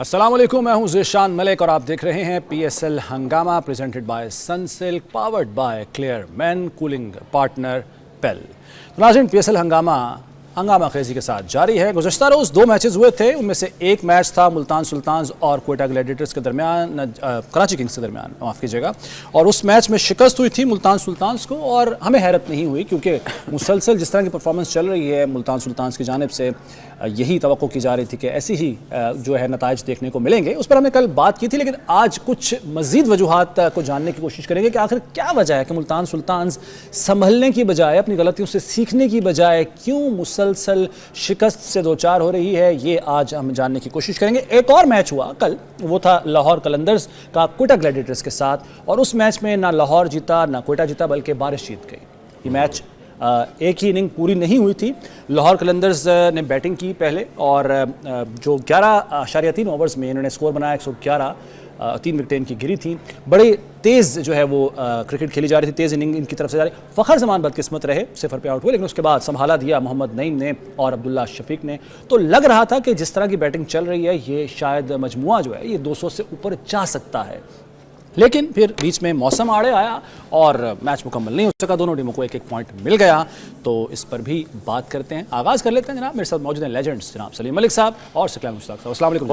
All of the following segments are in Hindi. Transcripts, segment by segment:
अस्सलाम वालेकुम, मैं हूं ज़ीशान मलिक और आप देख रहे हैं PSL हंगामा presented by Sunsilk powered by Clear Men cooling partner PEL. नाज़रीन, PSL हंगामा खेजी के साथ जारी है। गुज़श्ता रोज़ 2 मैचेस हुए थे, उनमें से एक मैच था मुल्तान सुल्तान्स और क्वेटा ग्लैडिएटर्स के दरमियान, कराची किंग्स के दरमियान, माफ़ कीजिएगा। और उस मैच में शिकस्त हुई थी मुल्तान सुल्तान्स को और हमें हैरत नहीं हुई, क्योंकि मुसलसल जिस तरह की परफॉर्मेंस चल रही है मुल्तान सुल्तान्स की जानिब से, यही तवक्को की जा रही थी कि ऐसी ही जो है नताइज देखने को मिलेंगे। उस पर हमने कल बात की थी, लेकिन आज कुछ मज़ीद वजूहात को जानने की कोशिश करेंगे कि आखिर क्या वजह है कि मुल्तान सुल्तान्स संभलने की बजाय, अपनी गलतियों से सीखने की बजाय क्यों मुसलसल शिकस्त से दो चार हो रही है। ये आज हम जानने की कोशिश करेंगे। एक और मैच हुआ कल, वो था लाहौर कलंदर्स का क्वेटा ग्लैडिएटर्स के साथ, और उस मैच में ना लाहौर जीता ना क्वेटा जीता, बल्कि बारिश जीत गई। ये मैच एक ही इनिंग पूरी नहीं हुई थी। लाहौर कलंदर्स ने बैटिंग की पहले, और जो 11.3 ओवर्स में इन्होंने स्कोर बनाया 111, 3 विकेटें इनकी गिरी थी। बड़े तेज़ जो है वो क्रिकेट खेली जा रही थी, तेज़ इनिंग इनकी तरफ से जा रही। फ़खर जमान बदकिस्मत रहे, 0 पे आउट हुए, लेकिन उसके बाद संभाला दिया मोहम्मद नईम ने और अब्दुल्ला शफीक ने। तो लग रहा था कि जिस तरह की बैटिंग चल रही है, ये शायद मजमुआ जो है ये 200 से ऊपर जा सकता है। लेकिन फिर बीच में मौसम आड़े आया और मैच मुकम्मल नहीं हो सका। दोनों टीमों को एक एक पॉइंट मिल गया। तो इस पर भी बात करते हैं, आगाज़ कर लेते हैं जनाब। मेरे साथ मौजूद हैं लेजेंड्स जनाब सलीम मलिक साहब और सकलान मुश्ताक साहब। अस्सलाम वालेकुम।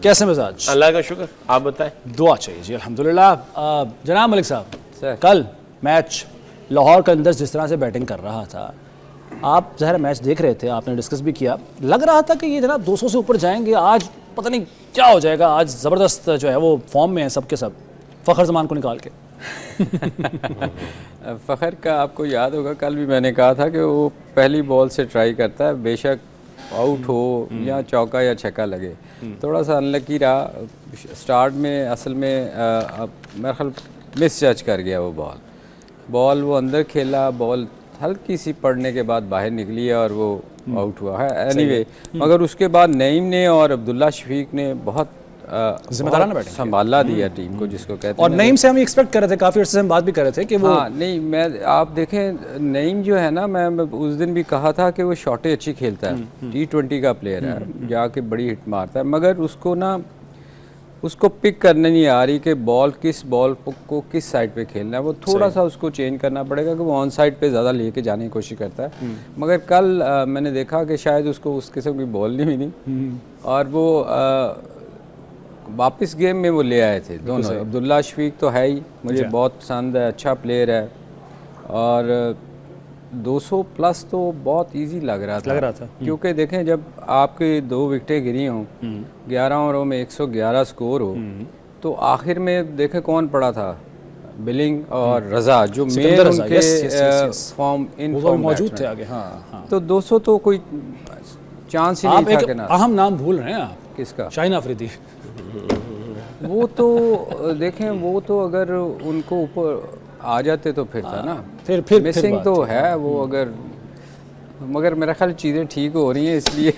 कैसे मिजाज? अल्लाह का शुक्र, आप बताएं। दुआ चाहिए जी, अल्हम्दुलिल्लाह। जनाब मलिक साहब, कल मैच लाहौर कलंदर्स जिस तरह से बैटिंग कर रहा था, आप ज़ाहिर मैच देख रहे थे, आपने डिस्कस भी किया, लग रहा था कि ये जनाब 200 से ऊपर जाएंगे। आज पता नहीं क्या हो जाएगा। आज ज़बरदस्त जो है वो फॉर्म में है सब के सब, फ़खर जमान को निकाल के। फ़खर का आपको याद होगा, कल भी मैंने कहा था कि वो पहली बॉल से ट्राई करता है, बेशक आउट हो या चौका या छक्का लगे। थोड़ा सा अनलकी रहा स्टार्ट में, असल में मेरा ख्याल मिस जज कर गया वो बॉल वो अंदर खेला, बॉल हल्की सी पड़ने के बाद बाहर निकली है और वो आउट हुआ है। एनीवे, मगर उसके बाद नईम ने और अब्दुल्ला शफीक ने बहुत जिम्मेदाराना बैटिंग संभाला दिया टीम को, जिसको कहते हैं। और नईम से हम एक्सपेक्ट कर रहे थे, काफ़ी अर्से से हम बात भी कर रहे थे कि वो नहीं, मैं आप देखें नईम जो है ना, मैं उस दिन भी कहा था कि वो शॉटें अच्छी खेलता है, T20 का प्लेयर है, जाके बड़ी हिट मारता है, मगर उसको पिक करने नहीं आ रही कि किस बॉल को किस साइड पे खेलना है। वो थोड़ा सा उसको चेंज करना पड़ेगा कि वो ऑन साइड पे ज़्यादा लेके जाने की कोशिश करता है। मगर कल मैंने देखा कि शायद उसको उस किस्म की बॉल नहीं मिली और वो वापस गेम में वो ले आए थे दोनों। अब्दुल्ला शफीक तो है ही, मुझे बहुत पसंद है, अच्छा प्लेयर है, और 200 प्लस तो बहुत इजी लग रहा था। क्योंकि देखें, जब आपके 2 विकेटें गिरी हों, 11 ओवरों में 111 स्कोर हो, तो आखिर में देखें कौन पड़ा था, बिलिंग और रजा, जो मेन उनके फॉर्म इन फॉर्म मौजूद थे आगे। हाँ। तो 200 तो कोई चांस ही नहीं था। एक अहम नाम भूल रहे हैं आप। किसका? शाहीन अफरीदी। वो तो देखें, वो तो अगर उनको ऊपर आ जाते तो फिर था ना, फिर मिसिंग तो है वो। अगर मगर मेरा ख्याल चीज़ें ठीक हो रही हैं, इसलिए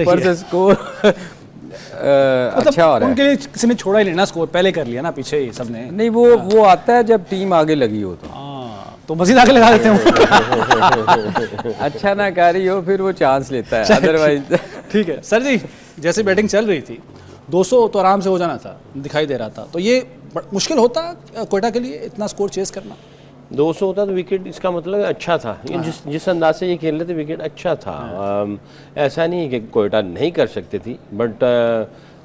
ऊपर से स्कोर अच्छा हो रहा है। उनके लिए किसी ने छोड़ा ही लेना, स्कोर पहले कर लिया ना, पीछे ही सबने। नहीं, वो आता है जब टीम आगे लगी हो तो मजीद आगे लगा देते हैं। अच्छा ना कर रही हो फिर वो चांस लेता है, अदरवाइज। ठीक है सर जी, जैसे बैटिंग चल रही थी 200 तो आराम से हो जाना था, दिखाई दे रहा था। तो ये मुश्किल होता क्वेटा के लिए इतना स्कोर चेस करना? 200 होता तो विकेट, इसका मतलब अच्छा था। जिस अंदाज से ये खेल रहे थे विकेट अच्छा था। ऐसा नहीं है कि क्वेटा नहीं कर सकती थी, बट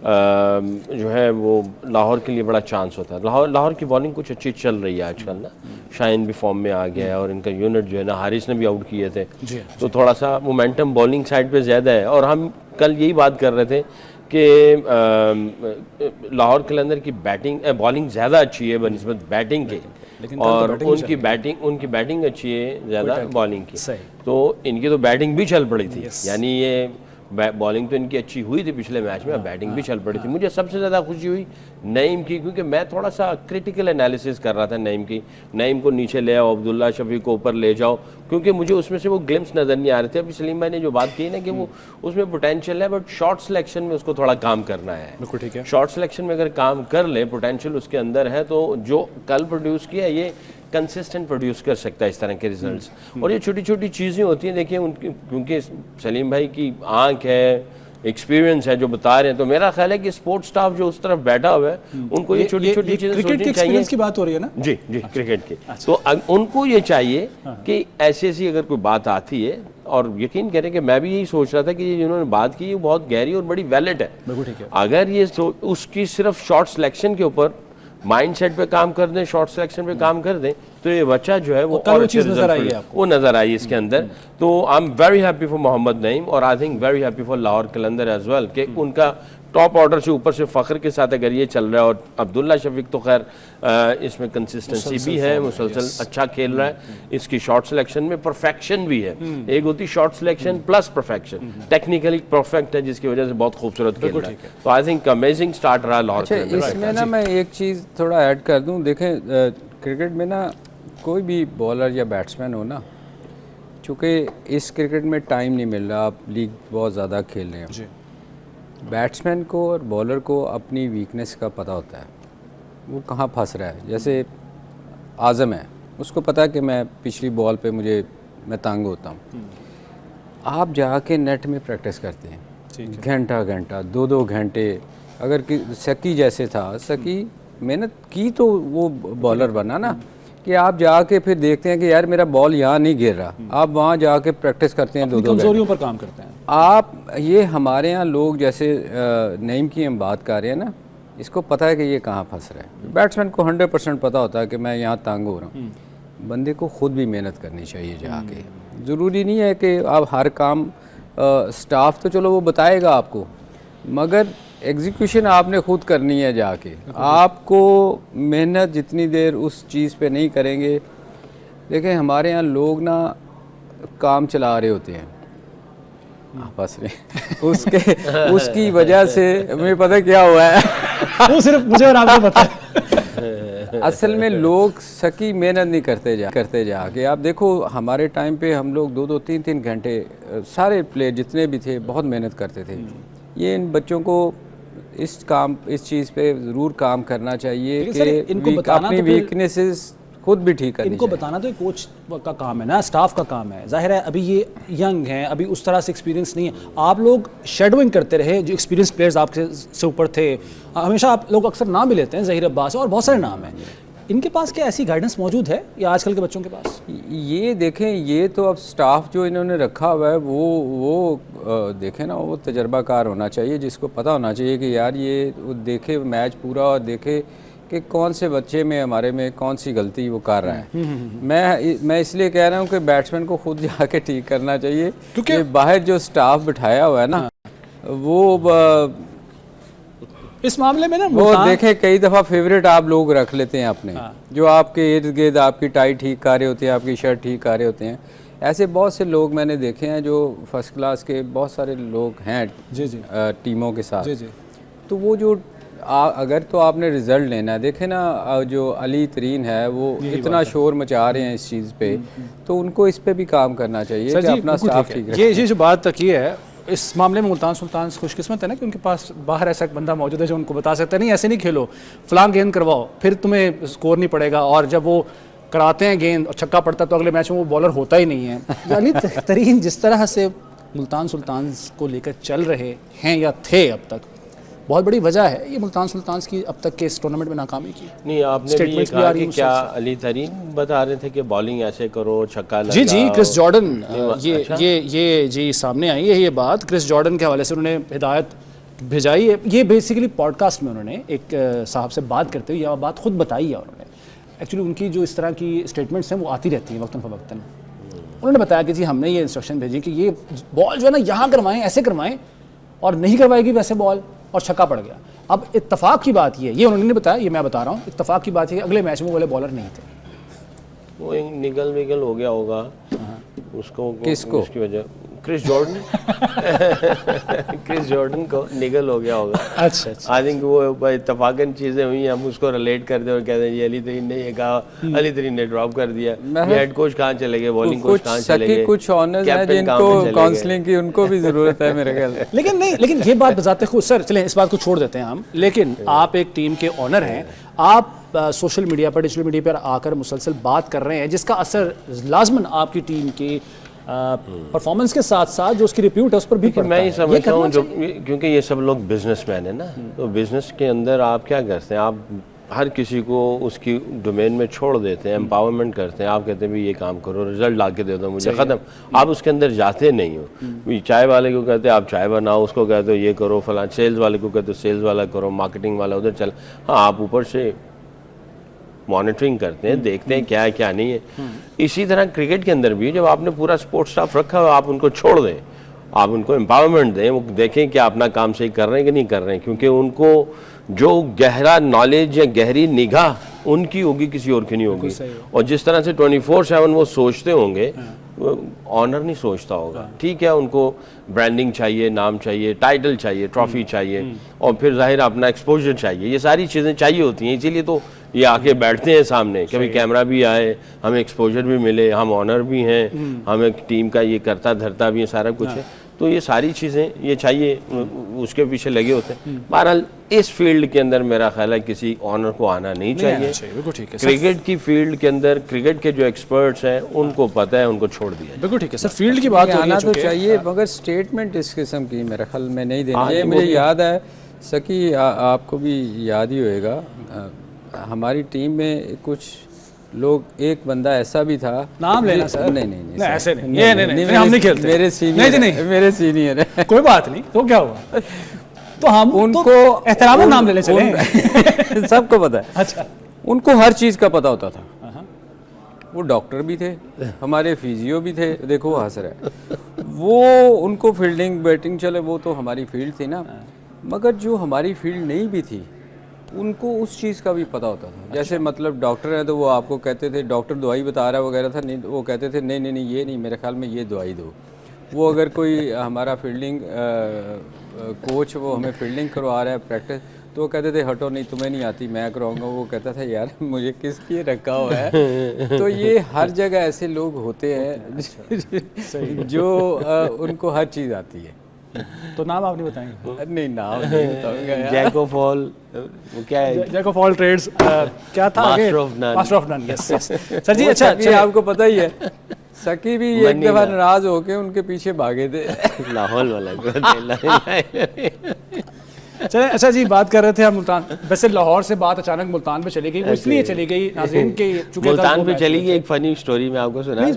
जो है वो लाहौर के लिए बड़ा चांस होता है। लाहौर की बॉलिंग कुछ अच्छी चल रही है आजकल ना, शाइन भी फॉर्म में आ गया है और इनका यूनिट जो है ना, हारिस ने भी आउट किए थे, तो थोड़ा सा मोमेंटम बॉलिंग साइड पे ज़्यादा है। और हम कल यही बात कर रहे थे कि लाहौर कलंदर की बॉलिंग ज़्यादा अच्छी है बनिस्बत बैटिंग के, और उनकी बैटिंग अच्छी है ज़्यादा बॉलिंग की। तो इनकी तो बैटिंग भी चल पड़ी थी, यानी ये बॉलिंग तो इनकी अच्छी हुई थी पिछले मैच में, बैटिंग भी चल पड़ी थी। मुझे सबसे ज़्यादा खुशी हुई नईम की, क्योंकि मैं थोड़ा सा क्रिटिकल एनालिसिस कर रहा था नईम को नीचे ले आओ, अब्दुल्ला शफीक को ऊपर ले जाओ, क्योंकि मुझे उसमें से वो ग्लिम्स नज़र नहीं आ रहे थे। अभी सलीम भाई ने जो बात की ना कि वो उसमें पोटेंशियल है, बट शॉर्ट सिलेक्शन में उसको थोड़ा काम करना है। बिल्कुल ठीक है, शॉर्ट सिलेक्शन में अगर काम कर ले, पोटेंशियल उसके अंदर है, तो जो कल प्रोड्यूस किया ये कंसिस्टेंट प्रोड्यूस कर सकता है इस तरह के रिजल्ट्स। और ये छोटी छोटी चीज़ें होती हैं, देखिए उनकी, क्योंकि सलीम भाई की आंख है, एक्सपीरियंस है जो बता रहे हैं, तो मेरा ख्याल है कि स्पोर्ट्स स्टाफ जो उस तरफ बैठा हुआ है उनको ये छोटी छोटी चीजें सोचनी चाहिए। की बात हो रही है ना? जी जी, क्रिकेट की। तो उनको ये चाहिए कि ऐसी ऐसी अगर कोई बात आती है, और यकीन करें कि मैं भी यही सोच रहा था कि जिन्होंने बात की वो बहुत गहरी और बड़ी वैलिड है। अगर ये उसकी सिर्फ शॉर्ट सिलेक्शन के ऊपर माइंडसेट पे काम कर दें, शॉर्ट सिलेक्शन पे काम कर दें, तो ये बच्चा जो है वो और चीज नजर आई है आपको, वो नजर आई इसके अंदर। तो I am very happy for Mohammad Naeem, और I think very happy for Lahore Qalandar as well, कि उनका टॉप ऑर्डर से ऊपर से फ़ख्र के साथ अगर ये चल रहा है। और अब्दुल्ला शफीक तो खैर इसमें कंसिस्टेंसी भी है, मुसलसल अच्छा खेल रहा है, इसकी शॉर्ट सिलेक्शन में परफेक्शन भी है। एक होती short selection plus perfection, technically perfect है जिसकी वजह से बहुत खूबसूरत खेल रहा है। तो आई थिंक अमेजिंग स्टार्ट रहा लाहौर के अंदर। इसमें ना मैं एक चीज़ थोड़ा ऐड कर दूं, देखें क्रिकेट में ना कोई भी बॉलर या बैट्समैन हो ना, चूँकि इस क्रिकेट में टाइम नहीं मिल रहा, आप लीग बहुत ज़्यादा खेल रहे हैं, बैट्समैन को और बॉलर को अपनी वीकनेस का पता होता है, वो कहाँ फंस रहा है। जैसे आज़म है, उसको पता है कि मैं पिछली बॉल पे मैं तंग होता हूँ। आप जाके नेट में प्रैक्टिस करते हैं घंटा घंटा 2-2 घंटे। अगर सकी जैसे था, सकी मेहनत की तो वो बॉलर बना ना, कि आप जाके फिर देखते हैं कि यार मेरा बॉल यहाँ नहीं गिर रहा, आप वहाँ जाके प्रैक्टिस करते हैं, 2-2 कमजोरियों पर काम करते हैं आप। ये हमारे यहाँ लोग जैसे नईम की हम बात कर रहे हैं ना, इसको पता है कि ये कहाँ फंस रहा है। बैट्समैन को 100% पता होता है कि मैं यहाँ तंग हो रहा हूँ। बंदे को खुद भी मेहनत करनी चाहिए जाके। ज़रूरी नहीं है कि आप हर काम स्टाफ तो चलो वो बताएगा आपको, मगर एग्जीक्यूशन आपने खुद करनी है जाके। आपको मेहनत जितनी देर उस चीज़ पे नहीं करेंगे, देखें हमारे यहाँ लोग ना काम चला रहे होते हैं आपस में उसकी वजह से मुझे पता क्या हुआ है वो सिर्फ मुझे और आपको पता है। असल में लोग सकी मेहनत नहीं करते जाके। आप देखो हमारे टाइम पे हम लोग 2-2 3-3 घंटे सारे प्लेयर जितने भी थे बहुत मेहनत करते थे। ये इन बच्चों को इस चीज़ पे ज़रूर काम करना चाहिए कि अपनी वीकनेसेस खुद भी ठीक करनी इनको बताना तो कोच का काम है ना, स्टाफ का काम है। जाहिर है अभी ये यंग हैं, अभी उस तरह से एक्सपीरियंस नहीं है। आप लोग शेडोइंग करते रहे, जो एक्सपीरियंस प्लेयर्स आपके से ऊपर थे, हमेशा आप लोग अक्सर नाम भी लेते हैं, ज़हीर अब्बास और बहुत सारे नाम हैं। इनके पास क्या ऐसी गाइडेंस मौजूद है या आजकल के बच्चों के पास? ये देखें, ये तो अब स्टाफ जो इन्होंने रखा हुआ है वो देखें ना, वो तजर्बाकार होना चाहिए, जिसको पता होना चाहिए कि यार ये देखे मैच पूरा और देखे कि कौन से बच्चे में हमारे में कौन सी गलती वो कर रहा है। मैं इसलिए कह रहा हूँ कि बैट्समैन को खुद जाके ठीक करना चाहिए, क्योंकि बाहर जो स्टाफ बिठाया हुआ है ना वो इस मामले में ना वो देखें कई दफ़ा फेवरेट आप लोग रख लेते हैं अपने, जो आपके इर्द गिर्द आपकी टाई ठीक कर रहे होते हैं, आपकी शर्ट ठीक कर रहे होते हैं। ऐसे बहुत से लोग मैंने देखे हैं जो फर्स्ट क्लास के बहुत सारे लोग हैं टीमों के साथ। तो वो जो अगर तो आपने रिज़ल्ट लेना है, देखे ना जो अली तरीन है वो इतना शोर मचा रहे हैं इस चीज़ पे, तो उनको इस पे भी काम करना चाहिए कि अपना स्टाफ ठीक रखे। ये जो बात की है इस मामले में मुल्तान सुल्तान खुशकिस्मत है ना कि उनके पास बाहर ऐसा एक बंदा मौजूद है जो उनको बता सकता है नहीं ऐसे नहीं खेलो, फलां गेंद करवाओ, फिर तुम्हें स्कोर नहीं पड़ेगा। और जब वो कराते हैं गेंद और छक्का पड़ता है तो अगले मैच में वो बॉलर होता ही नहीं है। अली तरीन जिस तरह से मुल्तान सुल्तान को लेकर चल रहे हैं या थे अब तक, बहुत बड़ी वजह है ये मुल्तान सुल्तान की अब तक के इस टूर्नामेंट में नाकामी की। नहीं, आपने भी कहा कि क्या अली तरीन बता रहे थे कि बॉलिंग ऐसे करो, छक्का लगाओ। जी क्रिस जॉर्डन ये जी सामने आई है ये बात। क्रिस जॉर्डन के हवाले से उन्होंने हिदायत भेजाई है। ये बेसिकली पॉडकास्ट में उन्होंने एक साहब से बात करते हुए यह बात खुद बताई है। उन्होंने एक्चुअली उनकी जो इस तरह की स्टेटमेंट्स हैं वो आती रहती हैं वक्तन फ़वक्तन। उन्होंने बताया कि जी हमने ये इंस्ट्रक्शन भेजी कि ये बॉल जो है ना यहाँ करवाएं, ऐसे करवाएं, और नहीं करवाएगी वैसे बॉल और छक्का पड़ गया। अब इत्तफाक की बात ये उन्होंने नहीं बताया, ये मैं बता रहा हूँ। इत्तफाक की बात है कि अगले मैच में वाले बॉलर नहीं थे, वो निगल हो गया होगा उसको। किसको? उसकी वजह क्रिस जॉर्डन को निगल हो गया होगा। अच्छा। आई थिंक वो इत्तफाकन चीज़ें हुई, हम उसको रिलेट कर दे और कहते हैं ये अली तरीन ने ये कहा, अली तरीन ने ड्रॉप कर दिया, हेड कोच कहाँ चले गए, बॉलिंग कोच कहाँ चले गए, कुछ ऑनर्स हैं जिनको काउंसलिंग की उनको भी ज़रूरत है मेरे ख्याल। लेकिन ये बात बताते खुद सर, चलें इस बात को छोड़ देते हैं हम। लेकिन आप एक टीम के ऑनर हैं, आप सोशल मीडिया पर, डिजिटल मीडिया पर आकर मुसलसल बात कर रहे हैं जिसका असर लाजमन आपकी टीम की परफॉर्मेंस के साथ साथ जो उसकी रिप्यूट है उस पर भी पड़ता मैं ये है। समझता हूँ जो, क्योंकि ये सब लोग बिजनेसमैन है ना, तो बिजनेस के अंदर आप क्या करते हैं, आप हर किसी को उसकी डोमेन में छोड़ देते हैं, एम्पावरमेंट करते हैं। आप कहते हैं भी ये काम करो, रिजल्ट ला के दे दो मुझे, ख़त्म। आप उसके अंदर जाते नहीं हो। चाय वाले को कहते हैं आप चाय बनाओ, उसको कहते हो ये करो, फलां सेल्स वाले को कहते हो सेल्स वाला करो, मार्केटिंग वाला उधर चल। हाँ, आप ऊपर से मॉनिटरिंग करते हैं, देखते हैं क्या है क्या नहीं है। इसी तरह क्रिकेट के अंदर भी जब आपने पूरा स्पोर्ट्स स्टाफ रखा हो, आप उनको छोड़ दें, आप उनको एम्पावरमेंट दें, वो देखें कि अपना काम सही कर रहे हैं कि नहीं कर रहे हैं, क्योंकि उनको जो गहरा नॉलेज या गहरी निगाह उनकी होगी, किसी और की नहीं होगी। और जिस तरह से 24/7 वो सोचते होंगे, ऑनर नहीं सोचता होगा। ठीक है, उनको ब्रांडिंग चाहिए, नाम चाहिए, टाइटल चाहिए, ट्रॉफी चाहिए, और फिर जाहिर अपना एक्सपोजर चाहिए, ये सारी चीज़ें चाहिए होती हैं। इसीलिए तो ये आके बैठते हैं सामने, कभी कैमरा भी आए, हमें एक्सपोजर भी मिले, हम ऑनर भी हैं, हम एक टीम का ये करता धरता भी है, सारा कुछ है। तो ये सारी चीज़ें ये चाहिए, उसके पीछे लगे होते हैं। बहरहाल इस फील्ड के अंदर मेरा ख्याल है किसी ऑनर को आना नहीं चाहिए। क्रिकेट की फील्ड के अंदर क्रिकेट के जो एक्सपर्ट्स हैं उनको पता है, उनको छोड़ दिया। बिल्कुल ठीक है सर, फील्ड की बात आना तो चाहिए, मगर स्टेटमेंट इस किस्म की मेरे ख्याल में नहीं देनी है। मुझे याद है सकी, आपको भी याद ही होएगा, हमारी टीम में कुछ लोग, एक बंदा ऐसा भी था, नाम लेना सर, नहीं ऐसे नहीं, ये नहीं, हम नहीं खेलते, मेरे सीनियर, नहीं मेरे सीनियर है। कोई बात नहीं, तो क्या हुआ, तो हम उनको एहतराम नाम लेने चले। सबको पता है। अच्छा, उनको हर चीज़ का पता होता था। वो डॉक्टर भी थे, हमारे फिजियो भी थे, देखो वो हंस रहा है। वो उनको फील्डिंग बैटिंग चले, वो तो हमारी फील्ड थी ना, मगर जो हमारी फील्ड नहीं भी थी उनको उस चीज़ का भी पता होता था। जैसे मतलब डॉक्टर है तो वो आपको कहते थे, डॉक्टर दवाई बता रहा है वगैरह था, नहीं वो कहते थे नहीं नहीं नहीं ये नहीं, मेरे ख्याल में ये दवाई दो। वो अगर कोई हमारा फील्डिंग कोच वो हमें फील्डिंग करवा रहा है प्रैक्टिस, तो वो कहते थे हटो, नहीं तुम्हें नहीं आती, मैं कराऊंगा। वो कहता था यार मुझे किस लिए रखा हुआ है। तो ये हर जगह ऐसे लोग होते हैं जो उनको हर चीज़ आती है। तो नाम आप नहीं बताएंगे? नहीं, नाम नहीं बताऊंगा यार। जैक ऑफ ऑल, वो क्या है, जैक ऑफ ऑल ट्रेड्स, क्या था आगे? Master of none. Yes yes sir ji. अच्छा, आपको पता ही है, सकी भी एक दफा नाराज होके उनके पीछे भागे थे। लाहौल वाला चले। अच्छा जी, बात कर रहे थे हम मुल्तान, वैसे लाहौर से बात अचानक मुल्तान पे चली गई, वो इसलिए चली गई नाज़रीन के चुके मुल्तान पे चली गई। एक फनी स्टोरी मैं आपको सुना,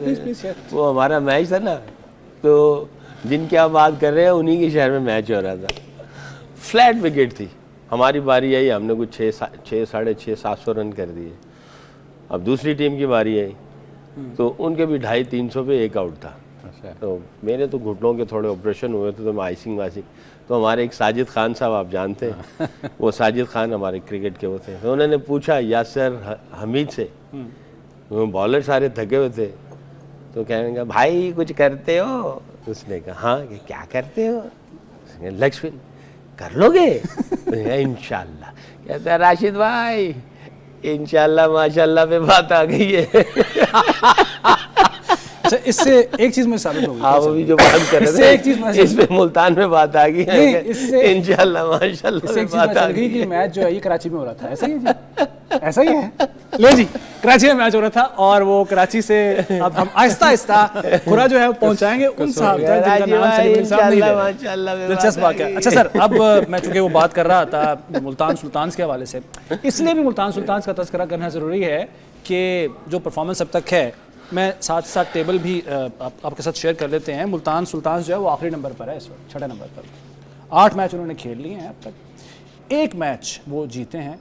वो हमारा मैच था ना, तो जिनकी आप बात कर रहे हैं उन्हीं के शहर में मैच हो रहा था। फ्लैट विकेट थी, हमारी बारी आई, हमने कुछ 600-700 रन कर दिए। अब दूसरी टीम की बारी आई, तो उनके भी 250-300 पे एक आउट था। तो मेरे तो घुटनों के थोड़े ऑपरेशन हुए थे, तो मैं आइसिंग वाइसिंग, तो हमारे एक साजिद खान साहब आप जानते हैं, वो साजिद खान हमारे क्रिकेट के वो थे, तो उन्होंने पूछा यासर हमीद से, बॉलर सारे थके हुए थे, तो कहने लगा भाई कुछ करते हो? उसने कहा हाँ, क्या करते हो? लेग स्पिन कर लोगे? इंशाल्लाह। कहता है राशिद भाई इंशाल्लाह माशाल्लाह पे बात आ गई है। अच्छा, इससे एक चीज मुझे साबित हो गई। हाँ, वो भी जो बात कर रहे थे, एक चीज इसमें मुल्तान में बात आ गई है, इंशाल्लाह माशाल्लाह पे बात आ गई कि मैच जो है ये कराची में हो रहा था। ऐसा ही है, ऐसा ही है। ले जी, कराची में मैच हो रहा था और वो कराची से अब हम आहिस्ता आहिस्ता पूरा जो है पहुंचाएंगे उन साहब तक जिनका नाम सलीम साहब नहीं ले रहे। दिलचस्प बात है। अच्छा सर, अब मैं चूंकि वो बात कर रहा था मुल्तान सुल्तान के हवाले से, इसलिए भी मुल्तान सुल्तान का तज़किरा करना ज़रूरी है कि जो परफॉर्मेंस अब तक है, मैं साथ साथ टेबल भी आपके साथ शेयर कर लेते हैं। मुल्तान सुल्तान जो है वो आखिरी नंबर पर है इस वक्त, 6ठे नंबर पर। 8 मैच उन्होंने खेल लिए हैं अब तक, 1 मैच वो जीते हैं,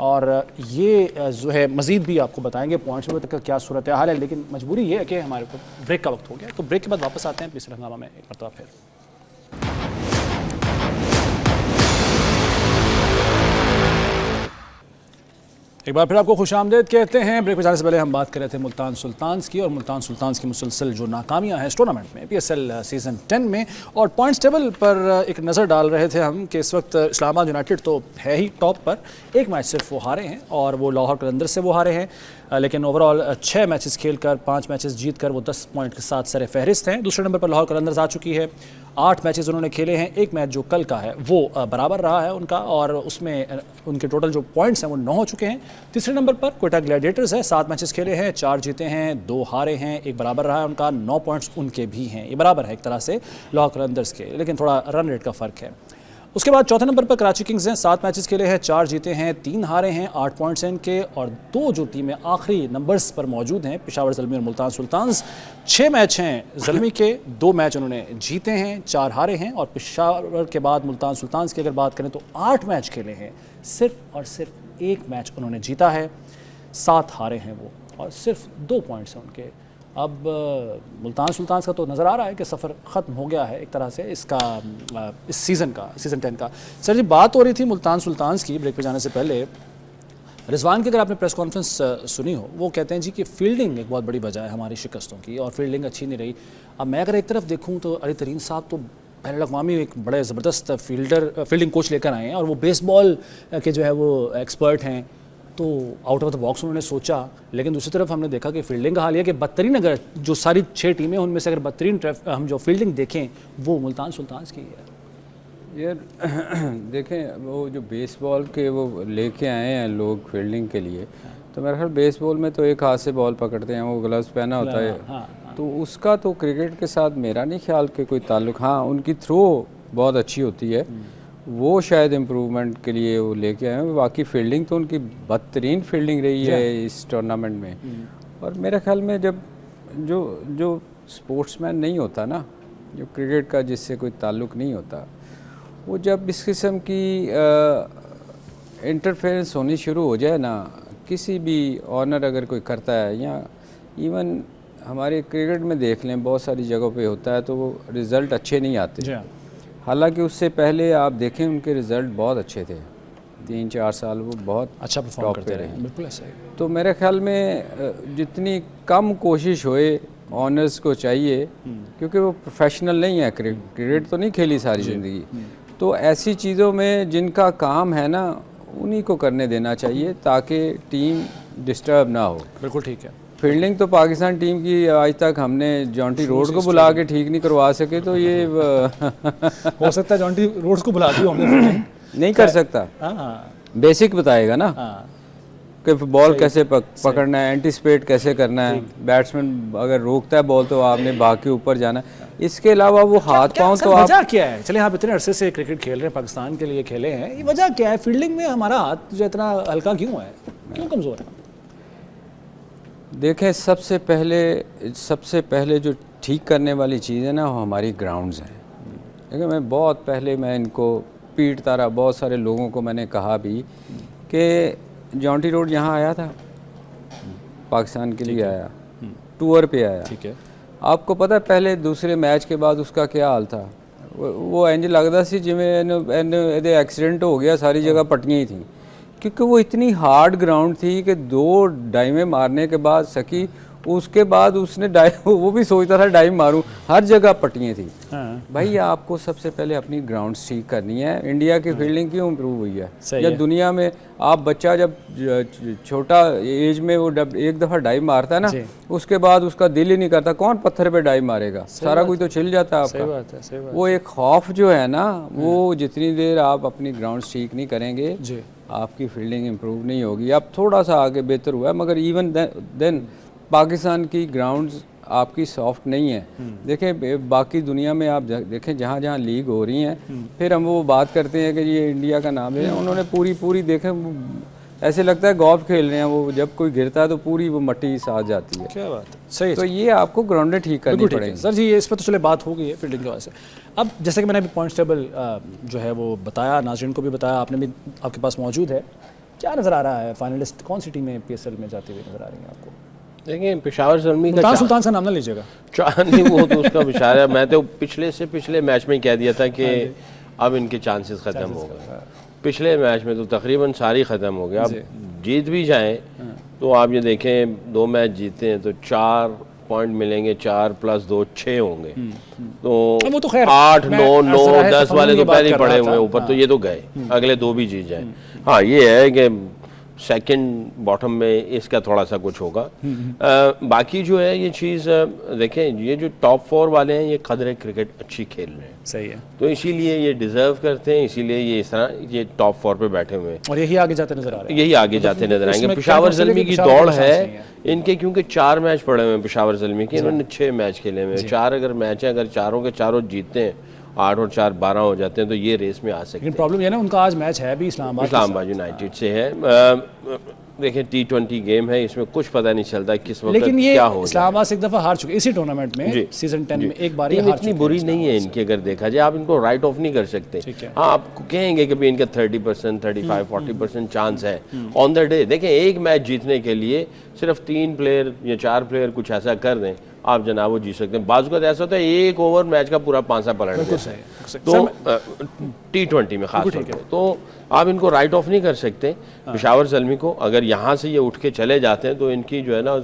और ये जो है मज़ीद भी आपको बताएंगे पॉइंट्स में तक क्या सूरत हाल है। लेकिन मजबूरी ये है कि हमारे को ब्रेक का वक्त हो गया, तो ब्रेक के बाद वापस आते हैं पीएसएल हंगामा में एक मरतबा फिर। एक बार फिर आपको खुशामदीद कहते हैं। ब्रेक पे जाने से पहले हम बात कर रहे थे मुल्तान सुल्तान्स की, और मुल्तान सुल्तान्स की मुसलसल जो नाकामियां हैं इस टूर्नामेंट में पीएसएल सीज़न 10 में, और पॉइंट्स टेबल पर एक नज़र डाल रहे थे हम कि इस वक्त इस्लामाबाद यूनाइटेड तो है ही टॉप पर, 1 मैच सिर्फ वो हारे हैं और वो लाहौर कलंदर से वो हारे हैं। लेकिन ओवरऑल 6 मैचेस खेलकर 5 मैचेस जीतकर वो 10 पॉइंट के साथ सर फहरिस्त हैं। दूसरे नंबर पर लाहौर कलंदर्स आ चुकी है। 8 मैचेस उन्होंने खेले हैं, एक मैच जो कल का है वो बराबर रहा है उनका, और उसमें उनके टोटल जो पॉइंट्स हैं वो 9 हो चुके हैं। तीसरे नंबर पर क्वेटा ग्लैडिएटर्स है, 7 मैचेस खेले हैं, 4 जीते हैं, 2 हारे हैं, एक बराबर रहा है उनका, 9 पॉइंट्स उनके भी हैं। ये बराबर है एक तरह से लाहौर कलंदर्स के, लेकिन थोड़ा रन रेट का फ़र्क है। उसके बाद चौथे नंबर पर कराची किंग्स हैं, 7 मैचेस खेले हैं, 4 जीते हैं, 3 हारे हैं, 8 पॉइंट्स हैं इनके, और 2 जो टीमें आखिरी नंबर्स पर मौजूद हैं, पेशावर ज़ल्मी और मुल्तान सुल्तान्स। 6 मैच हैं ज़ल्मी के, 2 मैच उन्होंने जीते हैं, 4 हारे हैं, और पेशावर के बाद मुल्तान सुल्तान्स की अगर बात करें तो 8 मैच खेले हैं, सिर्फ और सिर्फ 1 मैच उन्होंने जीता है, 7 हारे हैं वो, और सिर्फ 2 पॉइंट्स हैं उनके। अब मुल्तान सुल्तान्स का तो नज़र आ रहा है कि सफ़र ख़त्म हो गया है एक तरह से इसका, इस सीज़न 10 का। सर जी, बात हो रही थी मुल्तान सुल्तान्स की ब्रेक पे जाने से पहले। रिजवान की अगर आपने प्रेस कॉन्फ्रेंस सुनी हो, वो कहते हैं जी कि फील्डिंग एक बहुत बड़ी वजह है हमारी शिकस्तों की, और फील्डिंग अच्छी नहीं रही। अब मैं अगर एक तरफ देखूँ तो अली तरीन साहब तो बैनुल-अक़वामी एक बड़े ज़बरदस्त फील्डिंग कोच लेकर आए हैं, और वो बेसबॉल के जो है वो एक्सपर्ट हैं, तो आउट ऑफ द बॉक्स उन्होंने सोचा। लेकिन दूसरी तरफ हमने देखा कि फील्डिंग का हाल है कि बदतरीन, अगर जो सारी 6 टीमें उनमें से अगर बदतरीन हम जो फील्डिंग देखें वो मुल्तान सुल्तान्स की है। यार देखें, वो जो बेसबॉल के वो लेके आए हैं लोग फील्डिंग के लिए, तो मेरे ख्याल बेसबॉल में तो एक हाथ से बॉल पकड़ते हैं, वो ग्लव्स पहना होता है। हाँ। तो उसका तो क्रिकेट के साथ मेरा नहीं ख्याल कि कोई ताल्लुक। हाँ, उनकी थ्रो बहुत अच्छी होती है, वो शायद इम्प्रूवमेंट के लिए वो लेके आए हैं। बाकी फील्डिंग तो उनकी बदतरीन फील्डिंग रही है इस टूर्नामेंट में। और मेरे ख्याल में जब जो स्पोर्ट्समैन नहीं होता ना, जो क्रिकेट का जिससे कोई ताल्लुक नहीं होता, वो जब इस किस्म की इंटरफेरेंस होनी शुरू हो जाए ना, किसी भी ऑनर अगर कोई करता है, या इवन हमारे क्रिकेट में देख लें बहुत सारी जगहों पे होता है, तो वो रिज़ल्ट अच्छे नहीं आते। हालांकि उससे पहले आप देखें उनके रिज़ल्ट बहुत अच्छे थे, 3-4 साल वो बहुत अच्छा परफॉर्म करते रहे। बिल्कुल ऐसा ही। तो मेरे ख्याल में जितनी कम कोशिश होए ऑनर्स को चाहिए, क्योंकि वो प्रोफेशनल नहीं है, क्रिकेट तो नहीं खेली सारी ज़िंदगी, तो ऐसी चीज़ों में जिनका काम है ना, उन्हीं को करने देना चाहिए ताकि टीम डिस्टर्ब ना हो। बिल्कुल ठीक है। फील्डिंग तो पाकिस्तान टीम की आज तक हमने जॉन्टी रोड को बुला के ठीक नहीं करवा सके, तो ये हो सकता है जॉन्टी रोड्स को बुला दियो हमने, नहीं कर सकता। बेसिक बताएगा ना कि बॉल कैसे पकड़ना है, एंटीसिपेट कैसे करना है, बैट्समैन अगर रोकता है बॉल तो आपने भाग के ऊपर जाना है। इसके अलावा वो हाथ पांव तो आप वजह क्या है? चले आप इतने अरसे से क्रिकेट खेल रहे हैं, पाकिस्तान के लिए खेले हैं, ये वजह क्या है? फील्डिंग में हमारा हाथ जो इतना हल्का क्यों है, क्यों कमज़ोर है? देखें, सबसे पहले जो ठीक करने वाली चीज़ है ना, वो हमारी ग्राउंड्स हैं। देखिए, मैं बहुत पहले मैं इनको पीटता रहा, बहुत सारे लोगों को मैंने कहा भी कि जॉन्टी रोड यहाँ आया था, पाकिस्तान के लिए आया, टूर पे आया। ठीक है। आपको पता है पहले दूसरे मैच के बाद उसका क्या हाल था? वो इंज लगता सी जिमें एक्सीडेंट हो गया, सारी जगह पट्टियाँ ही थी, क्योंकि वो इतनी हार्ड ग्राउंड थी कि 2 डाइमें मारने के बाद सकी, उसके बाद उसने वो भी सोचता था डाइव मारूं, हर जगह पट्टियाँ थी। हाँ। भाई, आपको सबसे पहले अपनी ग्राउंड ठीक करनी है। इंडिया की फील्डिंग क्यों इम्प्रूव हुई है? जब दुनिया में आप बच्चा जब छोटा एज में वो एक दफ़ा डाइव मारता है ना, उसके बाद उसका दिल ही नहीं करता, कौन पत्थर पे डाइव मारेगा, सारा कुछ तो छिल जाता है आपका। सही बात है, सही बात। वो एक खौफ जो है ना, वो जितनी देर आप अपनी ग्राउंड ठीक नहीं करेंगे, आपकी फील्डिंग इम्प्रूव नहीं होगी। अब थोड़ा सा आगे बेहतर हुआ है, मगर इवन देन पाकिस्तान की ग्राउंड्स आपकी सॉफ्ट नहीं है। देखें, बाकी दुनिया में आप देखें जहाँ जहाँ लीग हो रही हैं, फिर हम वो बात करते हैं कि ये इंडिया का नाम है, उन्होंने पूरी देखें, ऐसे लगता है गोल्फ खेल रहे हैं, वो जब कोई गिरता है तो पूरी वो मट्टी साथ जाती है। क्या बात है, सही। तो ये आपको ग्राउंडें ठीक करनी पड़ेगी। सर जी, ये इस पर तो चले बात हो गई है फील्डिंग की वजह से। अब जैसे कि मैंने अभी पॉइंट्स टेबल जो है वो बताया, नाज़रीन को भी बताया, आपने भी आपके पास मौजूद है, क्या नज़र आ रहा है? फाइनलिस्ट कौन सी टीमें PSL में जाती हुई नज़र आ रही हैं आपको? देखिए, पेशावर ज़ल्मी का सुल्तान का नाम ना लीजिएगा, नहीं वो तो उसका विचार है। मैं तो पिछले मैच में कह दिया था कि अब इनके चांसेस ख़त्म हो गए। पिछले मैच में तो तकरीबन सारी ख़त्म हो गया। अब जीत भी जाएं तो आप ये देखें, 2 मैच जीते हैं तो 4 पॉइंट मिलेंगे, 4 + 2 6 होंगे। तो 8, 9, 9, 10 वाले तो पहले ही पड़े हुए ऊपर, तो ये तो गए, अगले 2 भी जीत जाएं। हाँ, ये है कि सेकंड बॉटम में इसका थोड़ा सा कुछ होगा। बाकी जो है ये चीज़ देखें, ये जो टॉप 4 वाले हैं ये कदर क्रिकेट अच्छी खेल रहे हैं, सही है, तो इसीलिए ये डिजर्व करते हैं, इसीलिए ये इस तरह ये टॉप 4 पे बैठे हुए हैं और यही आगे जाते नजर आ रहे हैं, यही आगे जाते नजर आएंगे। पेशावर ज़ल्मी की दौड़ है इनके, क्योंकि 4 मैच पड़े हुए हैं पेशावर ज़ल्मी के, इन्होंने 6 मैच खेले हुए हैं। 4 अगर मैच है, अगर चारों के चारों जीतते हैं, 8 और 4 12 हो जाते हैं, तो ये रेस में आ सकते हैं। लेकिन प्रॉब्लम ये ना, उनका आज मैच है भी इस्लामाबाद यूनाइटेड से है। देखिए T20 गेम है, इसमें कुछ पता नहीं चलता किस वक्त क्या हो। इस्लामाबाद से एक दफा हार चुके इसी टूर्नामेंट में, सीजन 10 में एक बार इतनी बुरी नहीं है इनकी, अगर देखा जाए आप इनको राइट ऑफ नहीं कर सकते। हाँ, आप कहेंगे कि भाई इनका 30%, 35, 40% चांस है ऑन द डे। देखें, एक मैच जीतने के लिए सिर्फ 3 प्लेयर या 4 प्लेयर कुछ ऐसा कर दें, आप जनाब वो जीत सकते हैं। बाज़ वक़्त ऐसा होता है एक ओवर मैच का पूरा पांसा पलट देता है, तो T20 में खास तौर पे तो आप इनको राइट ऑफ नहीं कर सकते। पेशावर ज़ल्मी को अगर यहाँ से ये उठ के चले जाते हैं तो इनकी जो है ना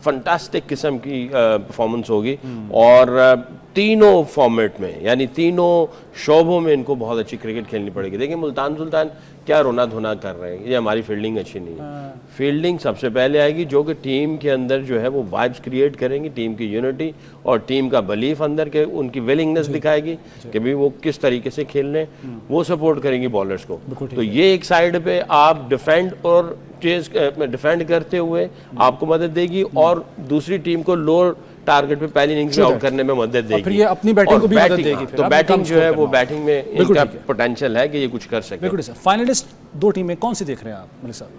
फंटास्टिक किस्म की परफॉर्मेंस होगी, और तीनों फॉर्मेट में यानी तीनों शोबों में इनको बहुत अच्छी क्रिकेट खेलनी पड़ेगी। देखिए मुल्तान सुल्तान क्या रोना धोना कर रहे हैं, ये हमारी फील्डिंग अच्छी नहीं है। फील्डिंग सबसे पहले आएगी, जो कि टीम के अंदर जो है वो वाइब्स क्रिएट करेंगी, टीम की यूनिटी और टीम का बिलीफ अंदर के, उनकी विलिंगनेस दिखाएगी कि भाई वो किस तरीके से खेल रहे हैं, वो सपोर्ट करेंगी बॉलर्स को। तो ये एक साइड पे आप डिफेंड और चेज डिफेंड करते हुए आपको मदद देगी, और दूसरी टीम को लोअर टारगेट पे पहली इनिंग्स में आउट करने में मदद देगी, फिर ये अपनी बैटिंग को भी मदद देगी। तो बैटिंग जो है वो बैटिंग में इनका पोटेंशियल है कि ये कुछ कर सके। बिल्कुल सर। फाइनलिस्ट 2 टीमें कौन सी देख रहे हैं आप मलिक साहब?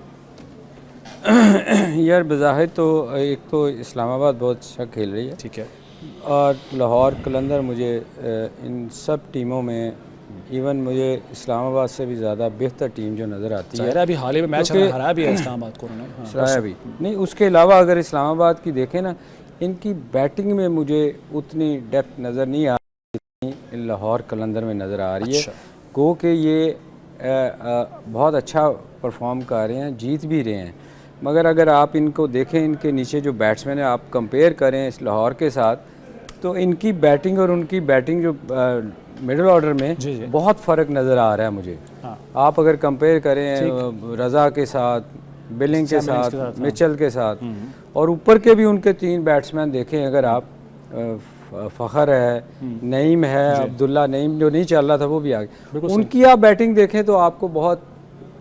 यार बज़ाहिर तो एक तो इस्लामाबाद बहुत अच्छा खेल रही है, ठीक है, और लाहौर कलंदर मुझे इन सब टीमों में इवन मुझे इस्लामाबाद से भी ज़्यादा बेहतर टीम जो नज़र आती है। अभी हाल ही में मैच हराया भी है इस्लामाबाद को उन्होंने, हराया भी नहीं। उसके अलावा अगर इस्लामाबाद की देखें ना, इनकी बैटिंग में मुझे उतनी डेप्थ नज़र नहीं आ रही जितनी लाहौर कलंदर में नज़र आ रही है। गो कि ये बहुत अच्छा परफॉर्म कर रहे हैं, जीत भी रहे हैं, मगर अगर आप इनको देखें, इनके नीचे जो बैट्समैन है, आप कंपेयर करें इस लाहौर के साथ, तो इनकी बैटिंग और उनकी बैटिंग जो मिडिल ऑर्डर में बहुत फ़र्क नज़र आ रहा है मुझे। आप अगर कंपेयर करें रज़ा के साथ, बिलिंग के साथ, मिचेल के साथ, और ऊपर के भी उनके 3 बैट्समैन देखें अगर आप, फ़खर है, नईम है, अब्दुल्ला नईम जो नहीं चल रहा था वो भी आ गया, उनकी आप बैटिंग देखें तो आपको बहुत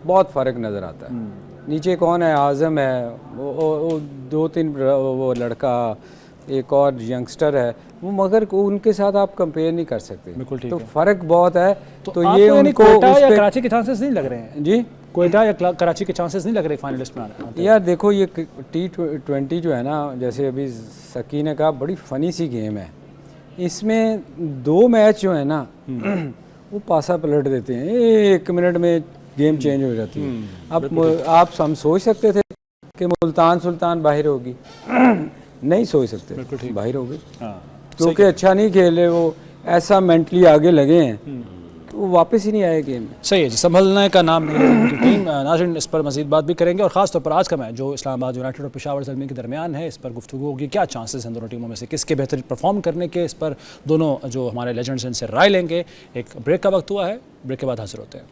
बहुत फ़र्क नज़र आता है। नीचे कौन है, आज़म है, वो 2-3 वो लड़का, एक और यंगस्टर है वो, मगर उनके साथ आप कंपेयर नहीं कर सकते, तो फ़र्क बहुत है। तो ये उनको या कराची के चांसेस नहीं लग रहे हैं जी, कोयटा या कराची के चांसेस नहीं लग रहे फाइनलिस्ट में आने? यार देखो, ये T20 जो है ना, जैसे अभी सकी ने कहा, बड़ी फ़नी सी गेम है। इसमें 2 मैच जो है ना वो पासा पलट देते हैं, 1 मिनट में गेम चेंज हो जाती है। अब आप हम सोच सकते थे कि मुल्तान सुल्तान बाहर होगी, नहीं सोच सकते, बाहर हो गई, क्योंकि अच्छा नहीं खेले वो, ऐसा मेंटली आगे लगे हैं, वो वापस ही नहीं आए गेम में। सही है जी, संभलने का नाम नहीं है उनकी टीम। नाज़रीन, इस पर मजीद बात भी करेंगे, और ख़ास तौर पर आज का मैच जो इस्लामाबाद यूनाइटेड और पेशावर ज़ल्मी के दरमियान है, इस पर गुफ्तगू होगी। क्या चांसेस हैं दोनों टीमों में से, किसके बेहतर परफॉर्म करने के, इस पर दोनों जो हमारे लेजेंड्स हैं इनसे राय लेंगे। एक ब्रेक का वक्त हुआ है, ब्रेक के बाद हाजिर होते हैं।